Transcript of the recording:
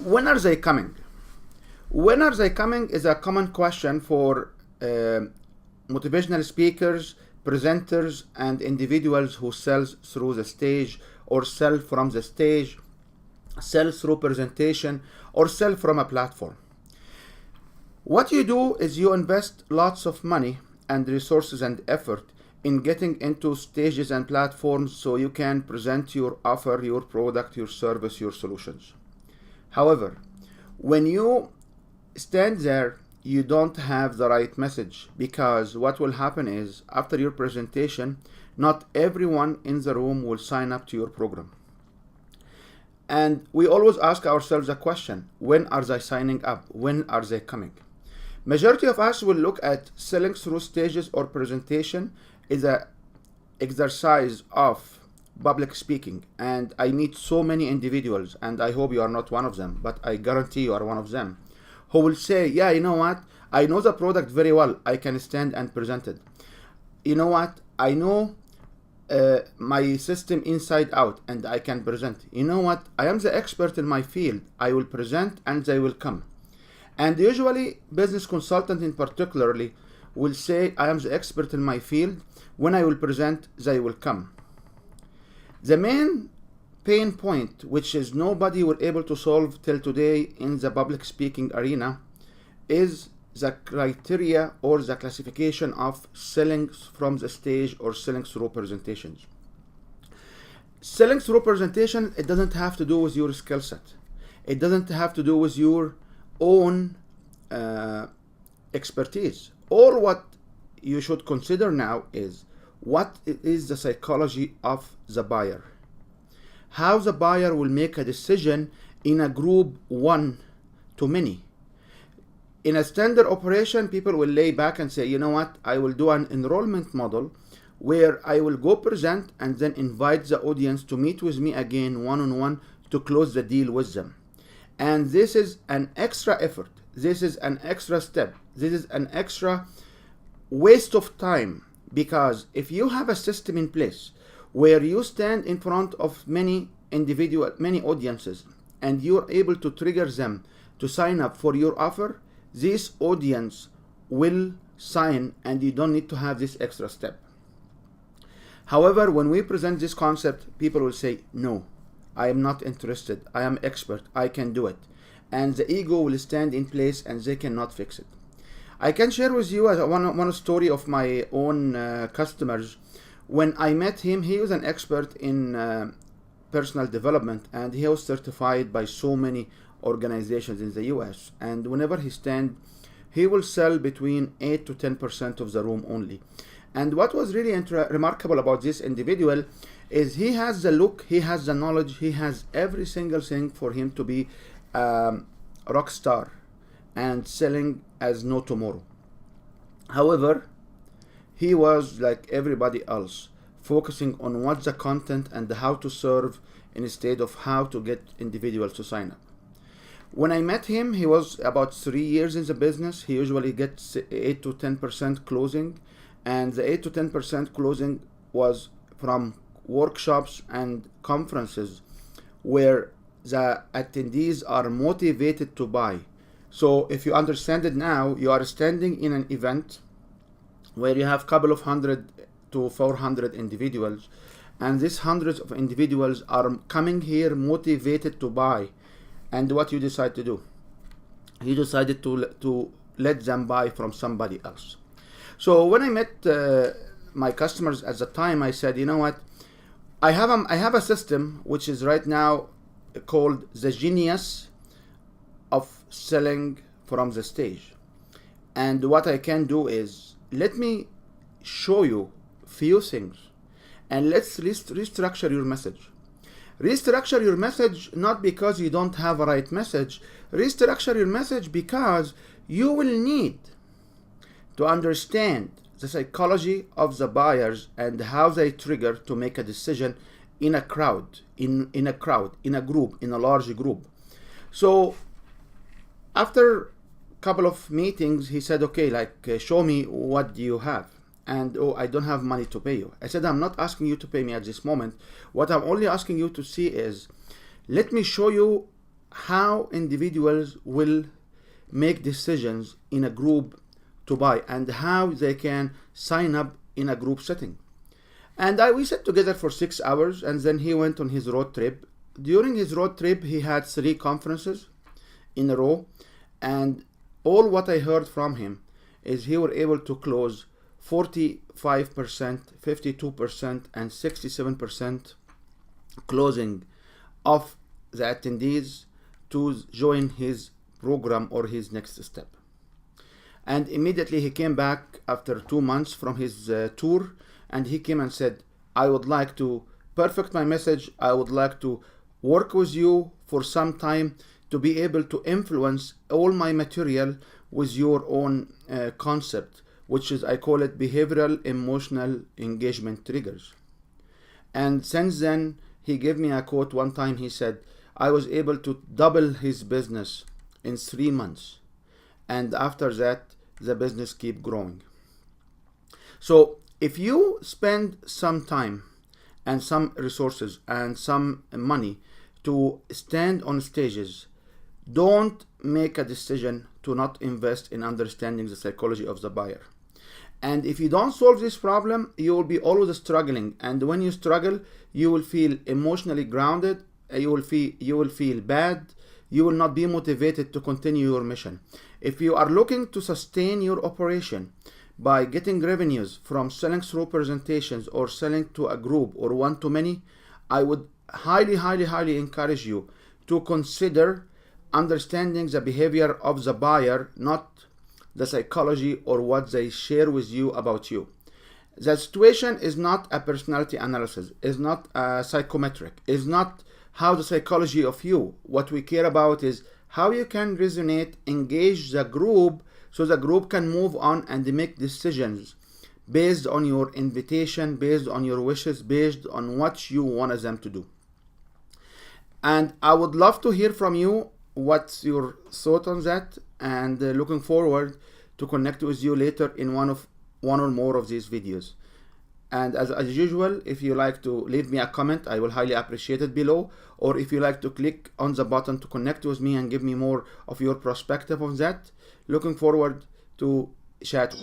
When are they coming? When are they coming is a common question for motivational speakers, presenters, and individuals who sell through the stage, or sell from the stage, sell through presentation, or sell from a platform. What you do is you invest lots of money and resources and effort in getting into stages and platforms so you can present your offer, your product, your service, your solutions. However, when you stand there, you don't have the right message, because what will happen is after your presentation, not everyone in the room will sign up to your program. And we always ask ourselves a question: when are they signing up? When are they coming? Majority of us will look at selling through stages or presentation is a exercise of public speaking, and I meet so many individuals, and I hope you are not one of them, but I guarantee you are one of them, who will say, yeah, you know what, I know the product very well, I can stand and present it. You know what, I know my system inside out and I can present. You know what, I am the expert in my field, I will present and they will come. And usually business consultant in particularly will say, I am the expert in my field, when I will present they will come. The main pain point, which is nobody were able to solve till today in the public speaking arena, is the criteria or the classification of selling from the stage or selling through presentations. Selling through presentation, it doesn't have to do with your skill set. It doesn't have to do with your own expertise. All what you should consider now is what is the psychology of the buyer. How the buyer will make a decision in a group one to many. In a standard operation, people will lay back and say, you know what, I will do an enrollment model where I will go present and then invite the audience to meet with me again one-on-one to close the deal with them. And this is an extra effort. This is an extra step. This is an extra waste of time, because if you have a system in place where you stand in front of many audiences and you're able to trigger them to sign up for your offer, this audience will sign and you don't need to have this extra step. However, when we present this concept, people will say, no, I am not interested, I am expert, I can do it. And the ego will stand in place and they cannot fix it. I can share with you one story of my own customers. When I met him, he was an expert in personal development, and he was certified by so many organizations in the US. And whenever he stands, he will sell between 8 to 10% of the room only. And what was really remarkable about this individual is he has the look, he has the knowledge, he has every single thing for him to be a rock star and selling as no tomorrow. However, he was like everybody else, focusing on what's the content and how to serve instead of how to get individuals to sign up. When I met him, he was about 3 years in the business. He usually gets 8 to 10% closing, and the 8 to 10% closing was from workshops and conferences where the attendees are motivated to buy. So if you understand it now, you are standing in an event where you have a couple of 100 to 400 individuals, and these hundreds of individuals are coming here motivated to buy. And what you decide to do? You decided to let them buy from somebody else. So when I met my customers at the time, I said, you know what, I have a system which is right now called the genius of selling from the stage. And what I can do is, let me show you few things and let's restructure your message. Restructure your message not because you don't have a right message. Restructure your message because you will need to understand the psychology of the buyers and how they trigger to make a decision in a crowd, in a group, in a large group. So after a couple of meetings, he said, okay, show me what do you have. And I don't have money to pay you. I said, I'm not asking you to pay me at this moment. What I'm only asking you to see is, let me show you how individuals will make decisions in a group to buy and how they can sign up in a group setting. And we sat together for 6 hours, and then he went on his road trip. During his road trip, he had 3 conferences in a row, and all what I heard from him is he were able to close 45%, 52%, and 67% closing of the attendees to join his program or his next step. And immediately he came back after 2 months from his tour, and he came and said, I would like to perfect my message. I would like to work with you for some time to be able to influence all my material with your own concept, which is, I call it behavioral emotional engagement triggers. And since then, he gave me a quote one time. He said, I was able to double his business in 3 months. And after that, the business keep growing. So if you spend some time and some resources and some money to stand on stages, don't make a decision to not invest in understanding the psychology of the buyer. And if you don't solve this problem, you will be always struggling. And when you struggle, you will feel emotionally grounded. You will feel bad. You will not be motivated to continue your mission. If you are looking to sustain your operation by getting revenues from selling through presentations or selling to a group or one-to-many, I would highly encourage you to consider understanding the behavior of the buyer, not the psychology or what they share with you about you. The situation is not a personality analysis, is not a psychometric, is not how the psychology of you. What we care about is how you can resonate, engage the group, so the group can move on and make decisions based on your invitation, based on your wishes, based on what you want them to do. And I would love to hear from you. What's your thought on that? And looking forward to connect with you later in one or more of these videos. And as usual, if you like to leave me a comment, I will highly appreciate it below. Or if you like to click on the button to connect with me and give me more of your perspective on that, looking forward to chat.